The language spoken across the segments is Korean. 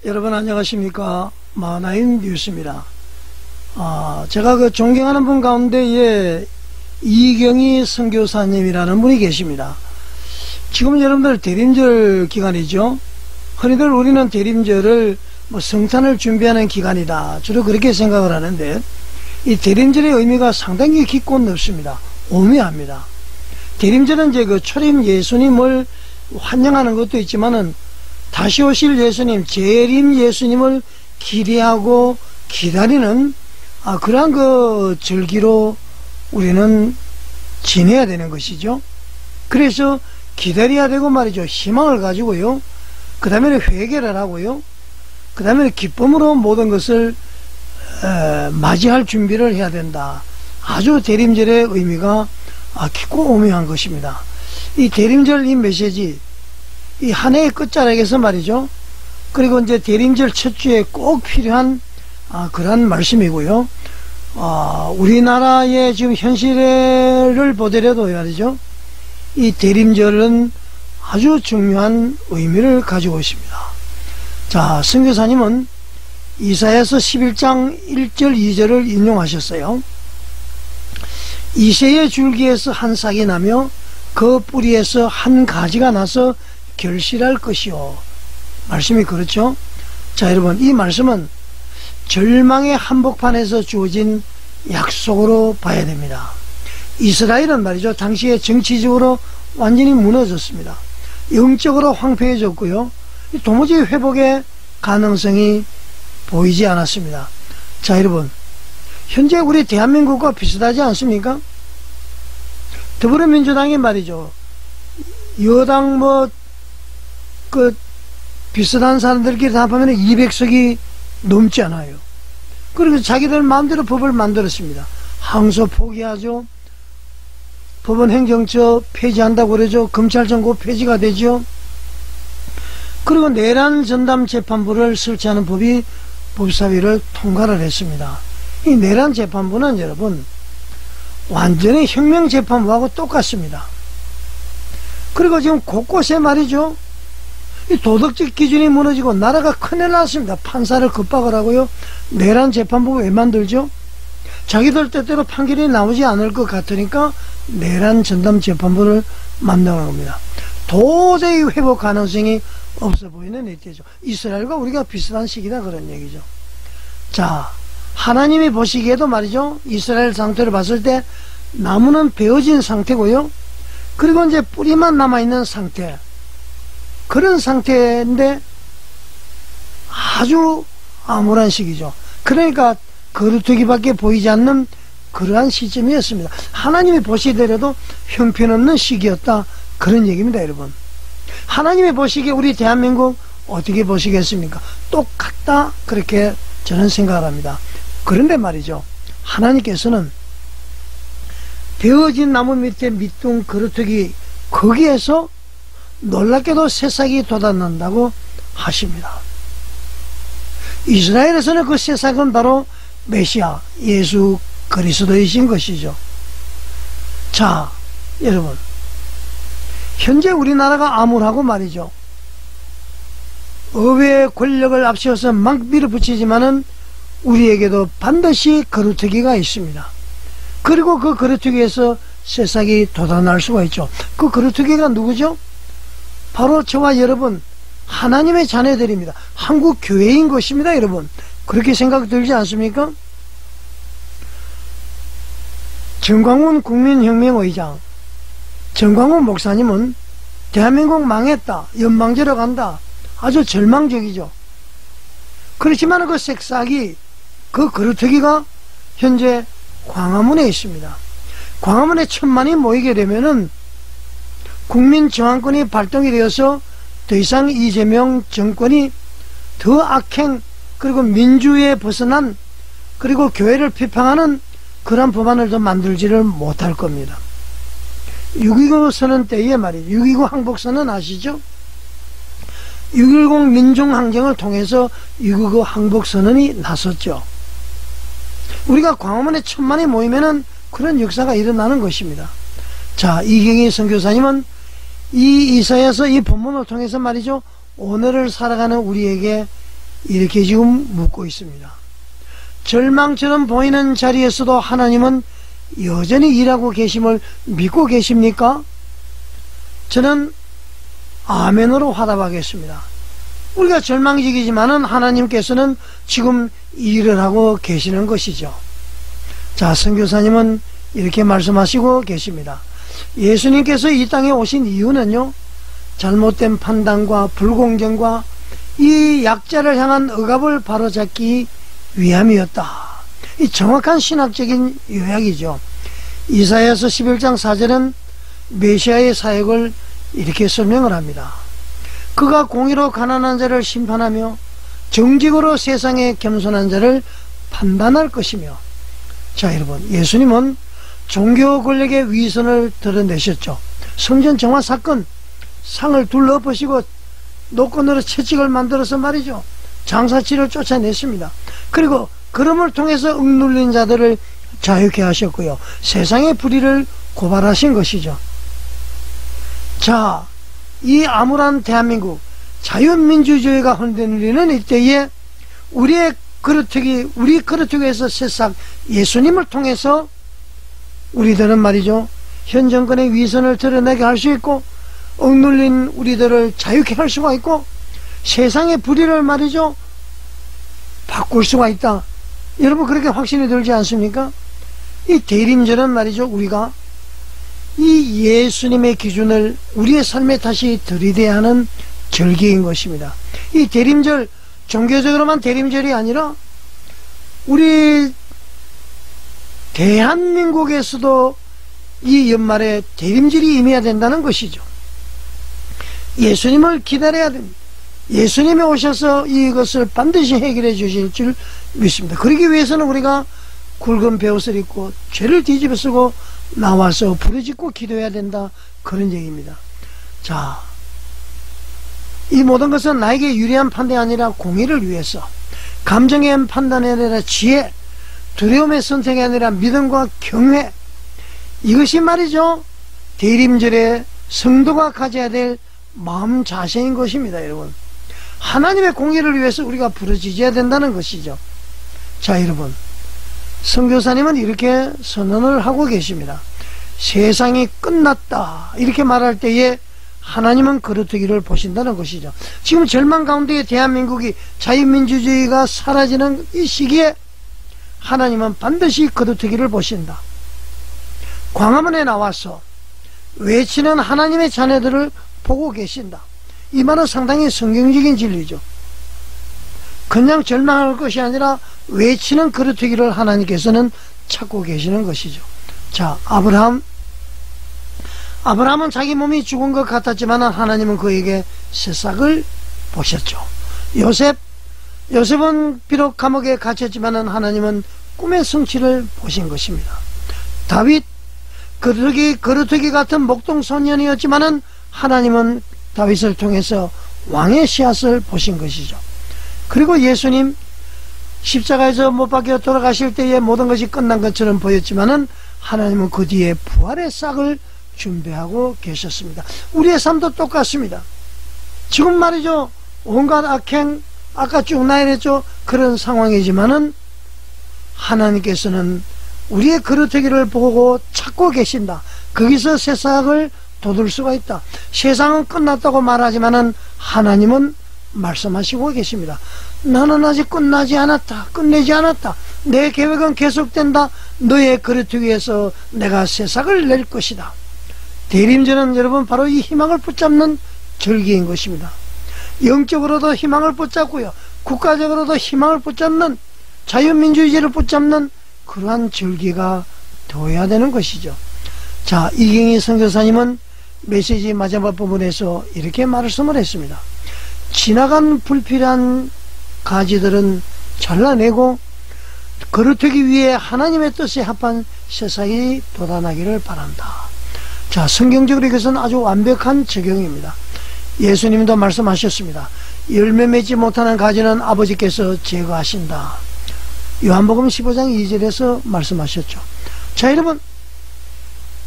여러분 안녕하십니까. 마나임 뉴스입니다. 제가 그 존경하는 분 가운데에 이경희 선교사님이라는 분이 계십니다. 지금 여러분들 대림절 기간이죠. 흔히들 우리는 대림절을 성탄을 준비하는 기간이다, 주로 그렇게 생각을 하는데, 이 대림절의 의미가 상당히 깊고 넓습니다. 오묘합니다. 대림절은 이제 그 초림 예수님을 환영하는 것도 있지만은 다시 오실 예수님, 재림 예수님을 기대하고 기다리는 그러한 그 절기로 우리는 지내야 되는 것이죠. 그래서 기다려야 되고 말이죠. 희망을 가지고요. 그 다음에 회개를 하고요. 그 다음에 기쁨으로 모든 것을 맞이할 준비를 해야 된다. 아주 대림절의 의미가 깊고 오묘한 것입니다. 이 대림절 이 메시지, 이 한 해의 끝자락에서 말이죠. 그리고 이제 대림절 첫 주에 꼭 필요한 그러한 말씀이고요. 우리나라의 지금 현실을 보더라도 말이죠. 이 대림절은 아주 중요한 의미를 가지고 있습니다. 자, 선교사님은 이사야서 11장 1절 2절을 인용하셨어요. 이새의 줄기에서 한 싹이 나며 그 뿌리에서 한 가지가 나서 결실할 것이요. 말씀이 그렇죠. 자, 여러분, 이 말씀은 절망의 한복판에서 주어진 약속으로 봐야 됩니다. 이스라엘은 말이죠, 당시에 정치적으로 완전히 무너졌습니다. 영적으로 황폐해졌고요, 도무지 회복의 가능성이 보이지 않았습니다. 자, 여러분, 현재 우리 대한민국과 비슷하지 않습니까? 더불어민주당이 말이죠, 여당 비슷한 사람들끼리 다 보면 200석이 넘지 않아요. 그리고 자기들 마음대로 법을 만들었습니다. 항소 포기하죠. 법원 행정처 폐지한다고 그러죠. 검찰청 곧 폐지가 되죠. 그리고 내란 전담 재판부를 설치하는 법이 법사위를 통과를 했습니다. 이 내란 재판부는 여러분 완전히 혁명 재판부하고 똑같습니다. 그리고 지금 곳곳에 말이죠, 이 도덕적 기준이 무너지고 나라가 큰일 났습니다. 판사를 급박을 하고요. 내란 재판부 왜 만들죠? 자기들 뜻대로 판결이 나오지 않을 것 같으니까 내란 전담 재판부를 만드는 겁니다. 도저히 회복 가능성이 없어 보이는 이때죠. 이스라엘과 우리가 비슷한 시기다, 그런 얘기죠. 자, 하나님이 보시기에도 말이죠, 이스라엘 상태를 봤을 때 나무는 베어진 상태고요, 그리고 이제 뿌리만 남아있는 상태, 그런 상태인데 아주 암울한 시기죠. 그러니까 거루터기밖에 보이지 않는 그러한 시점이었습니다. 하나님이 보시더라도 형편없는 시기였다, 그런 얘기입니다. 여러분, 하나님이 보시기에 우리 대한민국 어떻게 보시겠습니까? 똑같다, 그렇게 저는 생각을 합니다. 그런데 말이죠, 하나님께서는 베어진 나무 밑에 밑둥 거루터기, 거기에서 놀랍게도 새싹이 돋아난다고 하십니다. 이스라엘에서는 그 새싹은 바로 메시아 예수 그리스도이신 것이죠. 자, 여러분, 현재 우리나라가 암울하고 말이죠, 의회의 권력을 앞세워서 막 밀어붙이지만은 우리에게도 반드시 거루터기가 있습니다. 그리고 그 거루터기에서 새싹이 돋아날 수가 있죠. 그 거루터기가 누구죠? 바로 저와 여러분, 하나님의 자녀들입니다. 한국 교회인 것입니다. 여러분, 그렇게 생각 들지 않습니까? 정광훈 국민혁명의장, 정광훈 목사님은 대한민국 망했다, 연방제로 간다, 아주 절망적이죠. 그렇지만 그 새싹이, 그 거루터기가 현재 광화문에 있습니다. 광화문에 1000만이 모이게 되면은 국민 저항권이 발동이 되어서 더 이상 이재명 정권이 더 악행, 그리고 민주에 벗어난, 그리고 교회를 비판하는 그런 법안을 더 만들지를 못할 겁니다. 6.29 선언 때에 말이죠, 6.29 항복선언 아시죠? 6.10 민중항쟁을 통해서 6.29 항복선언이 나섰죠. 우리가 광화문에 1000만이 모이면은 그런 역사가 일어나는 것입니다. 자, 이경희 선교사님은 이 이사야서 이 본문을 통해서 말이죠, 오늘을 살아가는 우리에게 이렇게 지금 묻고 있습니다. 절망처럼 보이는 자리에서도 하나님은 여전히 일하고 계심을 믿고 계십니까? 저는 아멘으로 화답하겠습니다. 우리가 절망직이지만은 하나님께서는 지금 일을 하고 계시는 것이죠. 자, 선교사님은 이렇게 말씀하시고 계십니다. 예수님께서 이 땅에 오신 이유는요, 잘못된 판단과 불공정과 이 약자를 향한 억압을 바로잡기 위함이었다. 이 정확한 신학적인 요약이죠. 이사야서 11장 4절은 메시아의 사역을 이렇게 설명을 합니다. 그가 공의로 가난한 자를 심판하며 정직으로 세상에 겸손한 자를 판단할 것이며. 자, 여러분, 예수님은 종교 권력의 위선을 드러내셨죠. 성전 정화 사건, 상을 둘러엎으시고 노건으로 채찍을 만들어서 말이죠, 장사치를 쫓아냈습니다. 그리고 걸음을 통해서 억눌린 자들을 자유케 하셨고요, 세상의 불의를 고발하신 것이죠. 자, 이 암울한 대한민국, 자유민주주의가 흔들리는 이때에 우리 그루터기에서 새싹 예수님을 통해서 우리들은 말이죠, 현 정권의 위선을 드러내게 할 수 있고, 억눌린 우리들을 자유케 할 수가 있고, 세상의 불의를 말이죠, 바꿀 수가 있다. 여러분, 그렇게 확신이 들지 않습니까? 이 대림절은 말이죠, 우리가 이 예수님의 기준을 우리의 삶에 다시 들이대야 하는 절기인 것입니다. 이 대림절, 종교적으로만 대림절이 아니라 우리 대한민국에서도 이 연말에 대림절이 임해야 된다는 것이죠. 예수님을 기다려야 됩니다. 예수님이 오셔서 이것을 반드시 해결해 주실 줄 믿습니다. 그러기 위해서는 우리가 굵은 베옷을 입고 죄를 뒤집어 쓰고 나와서 부르짖고 기도해야 된다, 그런 얘기입니다. 자, 이 모든 것은 나에게 유리한 판단이 아니라 공의를 위해서, 감정의 판단이 아니라 지혜, 두려움의 선택이 아니라 믿음과 경외, 이것이 말이죠, 대림절에 성도가 가져야 될 마음 자세인 것입니다. 여러분, 하나님의 공의를 위해서 우리가 부르짖어야 된다는 것이죠. 자, 여러분, 선교사님은 이렇게 선언을 하고 계십니다. 세상이 끝났다, 이렇게 말할 때에 하나님은 그루터기를 보신다는 것이죠. 지금 절망 가운데에 대한민국이, 자유민주주의가 사라지는 이 시기에 하나님은 반드시 그루터기를 보신다. 광화문에 나와서 외치는 하나님의 자녀들을 보고 계신다. 이 말은 상당히 성경적인 진리죠. 그냥 절망할 것이 아니라 외치는 그루터기를 하나님께서는 찾고 계시는 것이죠. 자, 아브라함은 자기 몸이 죽은 것 같았지만 하나님은 그에게 새싹을 보셨죠. 요셉은 비록 감옥에 갇혔지만 하나님은 꿈의 성취를 보신 것입니다. 다윗, 그루터기 같은 목동 소년이었지만 하나님은 다윗을 통해서 왕의 씨앗을 보신 것이죠. 그리고 예수님, 십자가에서 못 박혀 돌아가실 때에 모든 것이 끝난 것처럼 보였지만은 하나님은 그 뒤에 부활의 싹을 준비하고 계셨습니다. 우리의 삶도 똑같습니다. 지금 말이죠, 온갖 악행, 아까 쭉 나열했죠, 그런 상황이지만은 하나님께서는 우리의 그루터기를 보고 찾고 계신다. 거기서 새싹을 돋을 수가 있다. 세상은 끝났다고 말하지만은 하나님은 말씀하시고 계십니다. 나는 아직 끝나지 않았다, 끝내지 않았다, 내 계획은 계속된다, 너의 그루터기에서 내가 새싹을 낼 것이다. 대림절은 여러분 바로 이 희망을 붙잡는 절기인 것입니다. 영적으로도 희망을 붙잡고요, 국가적으로도 희망을 붙잡는, 자유민주주의를 붙잡는 그러한 절기가 되어야 되는 것이죠. 자, 이경희 선교사님은 메시지 마지막 부분에서 이렇게 말씀을 했습니다. 지나간 불필요한 가지들은 잘라내고 그루터기 위해 하나님의 뜻에 합한 새싹이 돋아나기를 바란다. 자, 성경적으로 이것은 아주 완벽한 적용입니다. 예수님도 말씀하셨습니다. 열매 맺지 못하는 가지는 아버지께서 제거하신다. 요한복음 15장 2절에서 말씀하셨죠. 자, 여러분,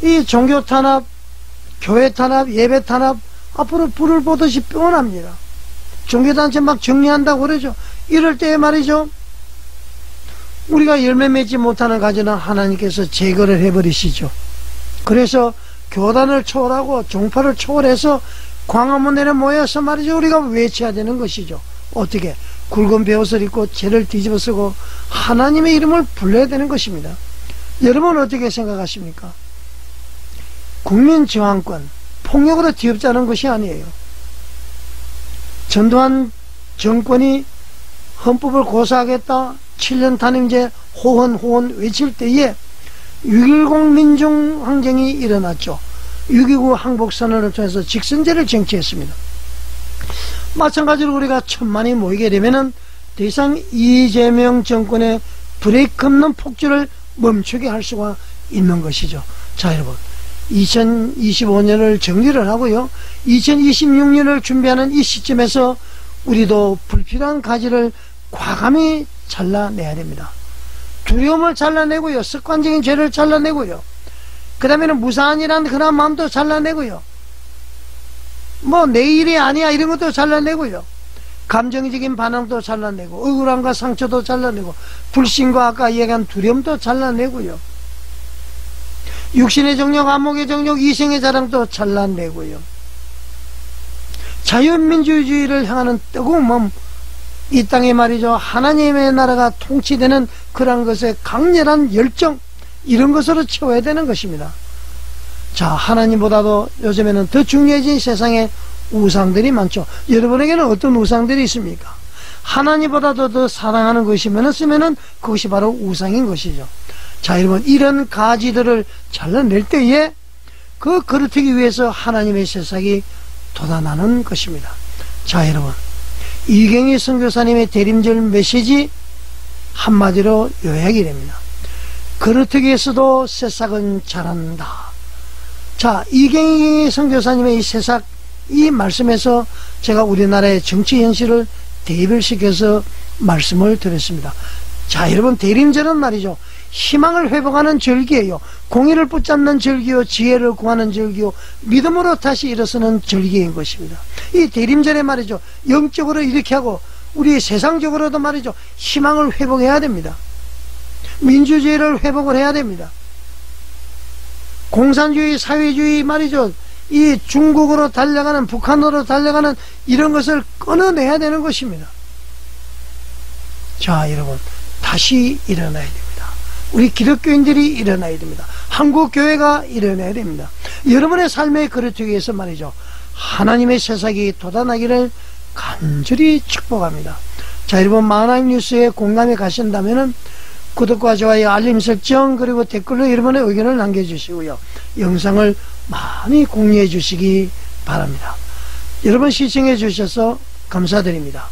이 종교 탄압, 교회 탄압, 예배 탄압 앞으로 불을 보듯이 뻔합니다. 종교단체 막 정리한다고 그러죠. 이럴 때 말이죠, 우리가 열매 맺지 못하는 가지는 하나님께서 제거를 해버리시죠. 그래서 교단을 초월하고 종파를 초월해서 광화문에 모여서 말이죠, 우리가 외쳐야 되는 것이죠. 어떻게? 굵은 베옷을 입고 죄를 뒤집어 쓰고 하나님의 이름을 불러야 되는 것입니다. 여러분 어떻게 생각하십니까? 국민저항권, 폭력으로 뒤엎자는 것이 아니에요. 전두환 정권이 헌법을 고사하겠다, 7년 단임제 호헌 외칠 때에 6.10 민중항쟁이 일어났죠. 6.29 항복선언을 통해서 직선제를 쟁취했습니다. 마찬가지로 우리가 천만이 모이게 되면은 더 이상 이재명 정권의 브레이크 없는 폭주를 멈추게 할 수가 있는 것이죠. 자, 여러분, 2025년을 정리를 하고요, 2026년을 준비하는 이 시점에서 우리도 불필요한 가지를 과감히 잘라내야 됩니다. 두려움을 잘라내고요, 습관적인 죄를 잘라내고요, 그 다음에는 무사한이라는 그런 마음도 잘라내고요, 뭐 내일이 아니야 이런 것도 잘라내고요, 감정적인 반응도 잘라내고, 억울함과 상처도 잘라내고, 불신과 아까 이야기한 두려움도 잘라내고요, 육신의 정욕, 안목의 정욕, 이생의 자랑도 잘라내고요, 자유민주주의를 향하는 뜨거운 마음, 이 땅에 말이죠, 하나님의 나라가 통치되는 그런 것에 강렬한 열정, 이런 것으로 채워야 되는 것입니다. 자, 하나님보다도 요즘에는 더 중요해진 세상에 우상들이 많죠. 여러분에게는 어떤 우상들이 있습니까? 하나님보다도 더 사랑하는 것이면 쓰면은 그것이 바로 우상인 것이죠. 자, 여러분, 이런 가지들을 잘라낼 때에 그 그렇기 위해서 하나님의 새싹이 돋아나는 것입니다. 자, 여러분, 이경희 선교사님의 대림절 메시지 한마디로 요약이 됩니다. 그렇기 위해서도 새싹은 자란다. 자, 이경희 선교사님의 이 새싹, 이 말씀에서 제가 우리나라의 정치 현실을 대입시켜서 말씀을 드렸습니다. 자, 여러분, 대림절은 말이죠, 희망을 회복하는 절기예요. 공의를 붙잡는 절기요, 지혜를 구하는 절기요, 믿음으로 다시 일어서는 절기인 것입니다. 이 대림절에 말이죠, 영적으로 이렇게 하고 우리 세상적으로도 말이죠, 희망을 회복해야 됩니다. 민주주의를 회복을 해야 됩니다. 공산주의, 사회주의 말이죠, 이 중국으로 달려가는, 북한으로 달려가는 이런 것을 끊어내야 되는 것입니다. 자, 여러분, 다시 일어나야 됩니다. 우리 기독교인들이 일어나야 됩니다. 한국교회가 일어나야 됩니다. 여러분의 삶의 그릇을 위해서 말이죠, 하나님의 새싹이 돋아나기를 간절히 축복합니다. 자, 여러분, 만화임 뉴스에 공감이 가신다면은 구독과 좋아요, 알림 설정, 그리고 댓글로 여러분의 의견을 남겨주시고요, 영상을 많이 공유해 주시기 바랍니다. 여러분, 시청해 주셔서 감사드립니다.